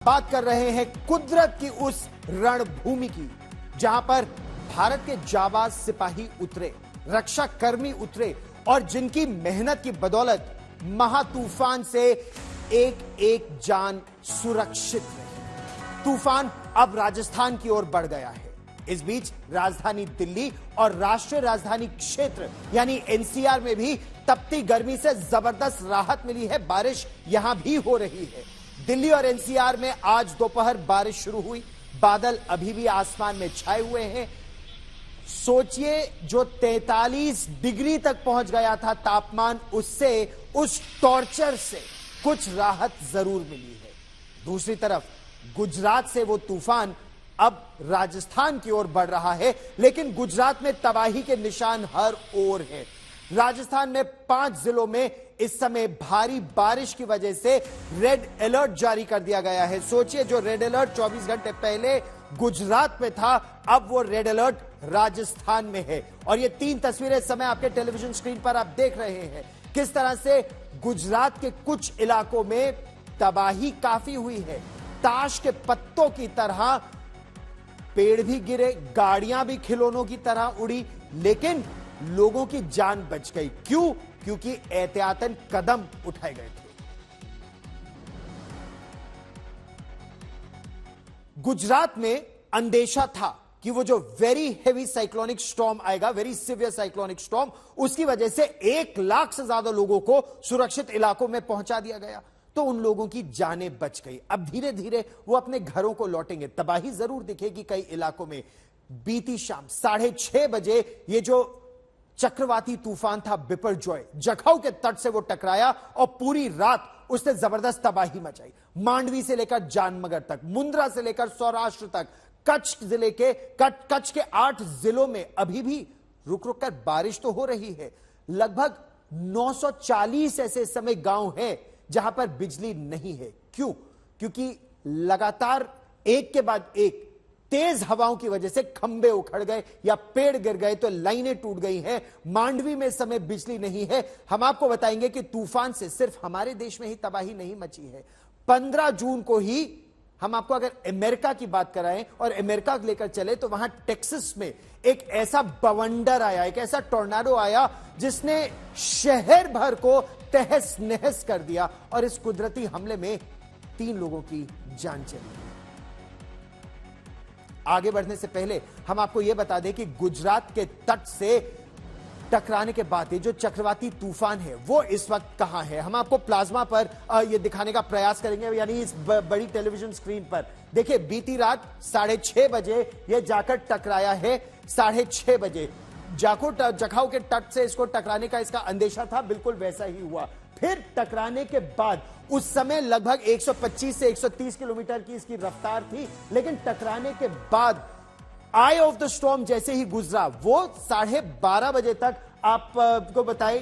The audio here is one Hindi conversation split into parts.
बात कर रहे हैं कुदरत की उस रणभूमि की जहां पर भारत के जाबाज सिपाही उतरे, रक्षा कर्मी उतरे और जिनकी मेहनत की बदौलत महातूफान से एक एक जान सुरक्षित रही। तूफान अब राजस्थान की ओर बढ़ गया है। इस बीच राजधानी दिल्ली और राष्ट्रीय राजधानी क्षेत्र यानी एनसीआर में भी तपती गर्मी से जबरदस्त राहत मिली है। बारिश यहां भी हो रही है। दिल्ली और एनसीआर में आज दोपहर बारिश शुरू हुई। बादल अभी भी आसमान में छाए हुए हैं। सोचिए, जो 43 डिग्री तक पहुंच गया था तापमान, उससे, उस टॉर्चर से कुछ राहत जरूर मिली है। दूसरी तरफ गुजरात से वो तूफान अब राजस्थान की ओर बढ़ रहा है, लेकिन गुजरात में तबाही के निशान हर ओर हैं। राजस्थान में 5 जिलों में इस समय भारी बारिश की वजह से रेड अलर्ट जारी कर दिया गया है। सोचिए, जो रेड अलर्ट 24 घंटे पहले गुजरात में था, अब वो रेड अलर्ट राजस्थान में है। और ये 3 तस्वीरें इस समय आपके टेलीविजन स्क्रीन पर आप देख रहे हैं किस तरह से गुजरात के कुछ इलाकों में तबाही काफी हुई है। ताश के पत्तों की तरह पेड़ भी गिरे, गाड़ियां भी खिलौनों की तरह उड़ी, लेकिन लोगों की जान बच गई। क्यों? क्योंकि एहतियातन कदम उठाए गए थे। गुजरात में अंदेशा था कि वो जो वेरी हेवी साइक्लोनिक स्टॉर्म आएगा, वेरी सीवियर साइक्लोनिक स्टॉर्म, उसकी वजह से 1 लाख से ज्यादा लोगों को सुरक्षित इलाकों में पहुंचा दिया गया। तो उन लोगों की जानें बच गई। अब धीरे धीरे वो अपने घरों को लौटेंगे। तबाही जरूर दिखेगी कई इलाकों में। बीती शाम 6:30 बजे ये जो चक्रवाती तूफान था बिपरजॉय, जखौ के तट से वो टकराया और पूरी रात उसने जबरदस्त तबाही मचाई। मांडवी से लेकर जानमगर तक, मुंद्रा से लेकर सौराष्ट्र तक, कच्छ के 8 जिलों में अभी भी रुक रुक कर बारिश तो हो रही है। लगभग 940 ऐसे समय गांव हैं जहां पर बिजली नहीं है। क्यों? क्योंकि लगातार एक के बाद एक तेज हवाओं की वजह से खंभे उखड़ गए या पेड़ गिर गए, तो लाइनें टूट गई हैं। मांडवी में इस समय बिजली नहीं है। हम आपको बताएंगे कि तूफान से सिर्फ हमारे देश में ही तबाही नहीं मची है। 15 जून को ही हम आपको अगर अमेरिका की बात कराएं और अमेरिका लेकर चले, तो वहां टेक्सास में एक ऐसा बवंडर आया, एक ऐसा टोर्नाडो आया जिसने शहर भर को तहस नहस कर दिया। और इस कुदरती हमले में 3 लोगों की जान चली। आगे बढ़ने से पहले हम आपको यह बता दें कि गुजरात के तट से टकराने के बाद ये जो चक्रवाती तूफान है वो इस वक्त कहां है, हम आपको प्लाज्मा पर ये दिखाने का प्रयास करेंगे, यानी इस बड़ी टेलीविजन स्क्रीन पर। देखिए, बीती रात 6:30 बजे ये जाकर टकराया है। 6:30 बजे जखौ के तट से इसको टकराने का इसका अंदेशा था, बिल्कुल वैसा ही हुआ। फिर टकराने के बाद उस समय लगभग 125 से 130 किलोमीटर की इसकी रफ्तार थी, लेकिन टकराने के बाद आई ऑफ द स्टॉर्म जैसे ही गुजरा, वो 12:30 बजे तक आपको बताएं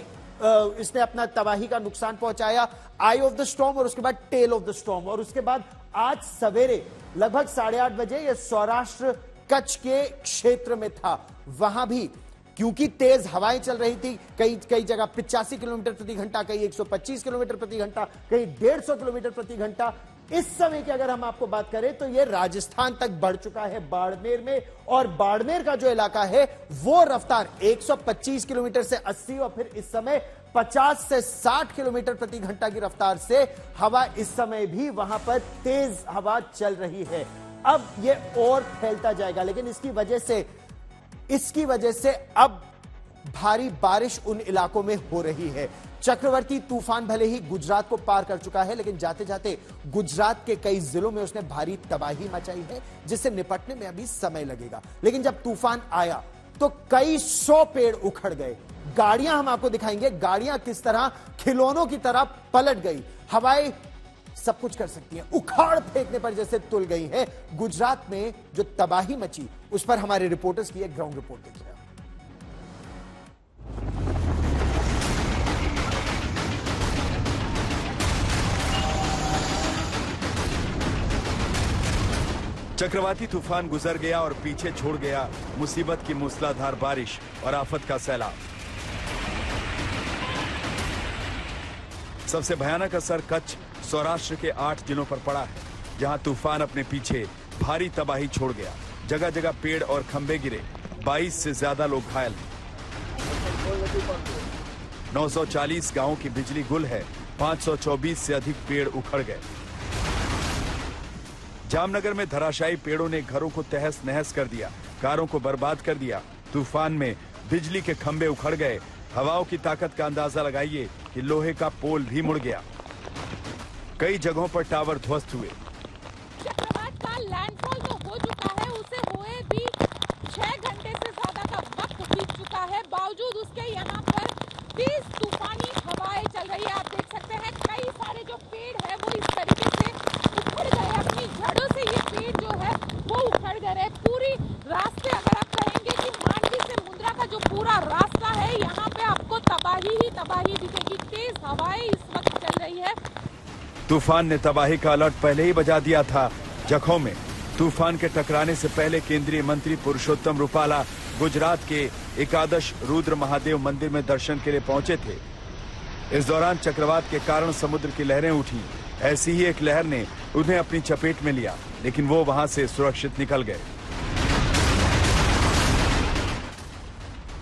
इसने अपना तबाही का नुकसान पहुंचाया। आई ऑफ द स्टॉर्म और उसके बाद टेल ऑफ द स्टॉर्म। और उसके बाद आज सवेरे लगभग 8:30 बजे यह सौराष्ट्र कच्छ के क्षेत्र में था। वहां भी क्योंकि तेज हवाएं चल रही थी, कई जगह 85 किलोमीटर प्रति घंटा, कहीं 125 किलोमीटर प्रति घंटा, कहीं 150 किलोमीटर प्रति घंटा। इस समय की अगर हम आपको बात करें तो यह राजस्थान तक बढ़ चुका है, बाड़मेर में। और बाड़मेर का जो इलाका है वो रफ्तार 125 किलोमीटर से 80 और फिर इस समय 50 से 60 किलोमीटर प्रति घंटा की रफ्तार से हवा इस समय भी वहां पर तेज हवा चल रही है। अब यह और फैलता जाएगा, लेकिन इसकी वजह से अब भारी बारिश उन इलाकों में हो रही है। चक्रवाती तूफान भले ही गुजरात को पार कर चुका है, लेकिन जाते जाते गुजरात के कई जिलों में उसने भारी तबाही मचाई है, जिससे निपटने में अभी समय लगेगा। लेकिन जब तूफान आया तो कई 100 पेड़ उखड़ गए। गाड़ियां हम आपको दिखाएंगे, गाड़ियां किस तरह खिलौनों की तरह पलट गई। हवाएं सब कुछ कर सकती हैं, उखाड़ फेंकने पर जैसे तुल गई है। गुजरात में जो तबाही मची उस पर हमारे रिपोर्टर्स की एक ग्राउंड रिपोर्ट देखिए। चक्रवाती तूफान गुजर गया और पीछे छोड़ गया मुसीबत की मूसलाधार बारिश और आफत का सैलाब। सबसे भयानक असर कच्छ, सौराष्ट्र के 8 जिलों पर पड़ा है। जहां तूफान अपने पीछे भारी तबाही छोड़ गया। जगह जगह पेड़ और खंभे गिरे, 22 से ज्यादा लोग घायल हैं। 940 गांवों की बिजली गुल है, 524 से अधिक पेड़ उखड़ गए। जामनगर में धराशायी पेड़ों ने घरों को तहस नहस कर दिया, कारों को बर्बाद कर दिया। तूफान में बिजली के खंभे उखड़ गए। हवाओं की ताकत का अंदाजा लगाइए कि लोहे का पोल भी मुड़ गया। कई जगहों पर टावर ध्वस्त हुए। चक्रवात का लैंडफॉल तो हो चुका है, उसे हुए भी 6 घंटे से ज्यादा का वक्त बीत चुका है। बावजूद उसके यहाँ पर तेज तूफानी हवाएं चल रही है। आप देख सकते हैं कई सारे जो पेड़ है वो इस तरीके से उखड़ गए, अपनी जड़ों से ये पेड़ जो है वो उखड़ गए। पूरी रास्ते अगर आप कहेंगे कि मांडवी से मुंद्रा का जो पूरा रास्ता है, यहाँ पे आपको तबाही ही तबाही दिखेगी। तेज हवाएं इस वक्त चल रही है। तूफान ने तबाही का अलर्ट पहले ही बजा दिया था। जखौ में तूफान के टकराने से पहले केंद्रीय मंत्री पुरुषोत्तम रूपाला गुजरात के एकादश रुद्र महादेव मंदिर में दर्शन के लिए पहुंचे थे। इस दौरान चक्रवात के कारण समुद्र की लहरें उठी। ऐसी ही एक लहर ने उन्हें अपनी चपेट में लिया, लेकिन वो वहां से सुरक्षित निकल गए।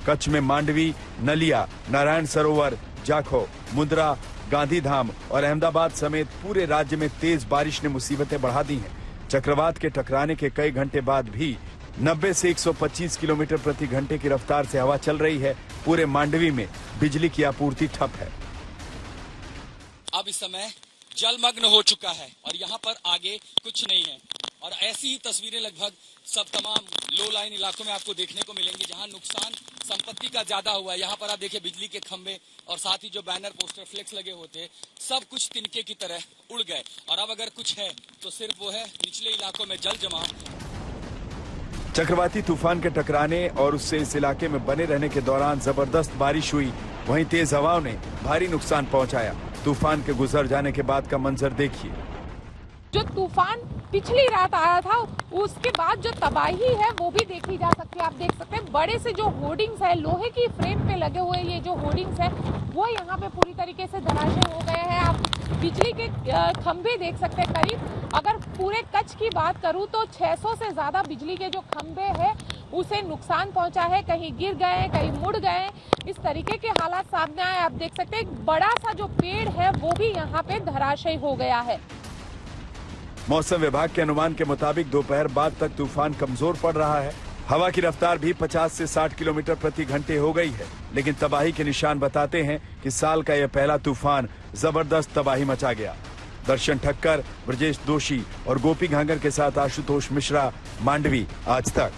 कच्छ में मांडवी, नलिया, नारायण सरोवर, जाखौ, मुंद्रा, गांधीधाम और अहमदाबाद समेत पूरे राज्य में तेज बारिश ने मुसीबतें बढ़ा दी हैं। चक्रवात के टकराने के कई घंटे बाद भी 90 से 125 किलोमीटर प्रति घंटे की रफ्तार से हवा चल रही है। पूरे मांडवी में बिजली की आपूर्ति ठप है। अब इस समय जलमग्न हो चुका है और यहाँ पर आगे कुछ नहीं है। और ऐसी ही तस्वीरें लगभग सब तमाम लो लाइन इलाकों में आपको देखने को मिलेंगी, जहां नुकसान संपत्ति का ज्यादा हुआ है। यहाँ पर आप देखिए बिजली के खंभे और साथ ही जो बैनर, पोस्टर, फ्लेक्स लगे होते, सब कुछ तिनके की तरह उड़ गए। और अब अगर कुछ है तो सिर्फ वो है निचले इलाकों में जल जमाव। चक्रवाती तूफान के टकराने और उससे इस इलाके में बने रहने के दौरान जबरदस्त बारिश हुई। वहीं तेज हवाओं ने भारी नुकसान पहुंचाया। तूफान के गुजर जाने के बाद का मंजर देखिए। जो तूफान पिछली रात आया था, उसके बाद जो तबाही है वो भी देखी जा सकती है। आप देख सकते हैं बड़े से जो होर्डिंग्स है, लोहे की फ्रेम पे लगे हुए ये जो होर्डिंग्स है वो यहाँ पे पूरी तरीके से धराशायी हो गए हैं। आप बिजली के खंभे देख सकते हैं। करीब अगर पूरे कच्छ की बात करूँ तो 600 से ज्यादा बिजली के जो खंभे हैं उसे नुकसान पहुंचा है। कहीं गिर गए, कहीं मुड़ गए, इस तरीके के हालात सामने आए। आप देख सकते हैं एक बड़ा सा जो पेड़ है वो भी यहाँ पे धराशायी हो गया है। मौसम विभाग के अनुमान के मुताबिक दोपहर बाद तक तूफान कमजोर पड़ रहा है। हवा की रफ्तार भी 50 से 60 किलोमीटर प्रति घंटे हो गई है। लेकिन तबाही के निशान बताते हैं कि साल का यह पहला तूफान जबरदस्त तबाही मचा गया। दर्शन ठक्कर, ब्रजेश दोषी और गोपी घांगर के साथ आशुतोष मिश्रा, मांडवी, आज तक।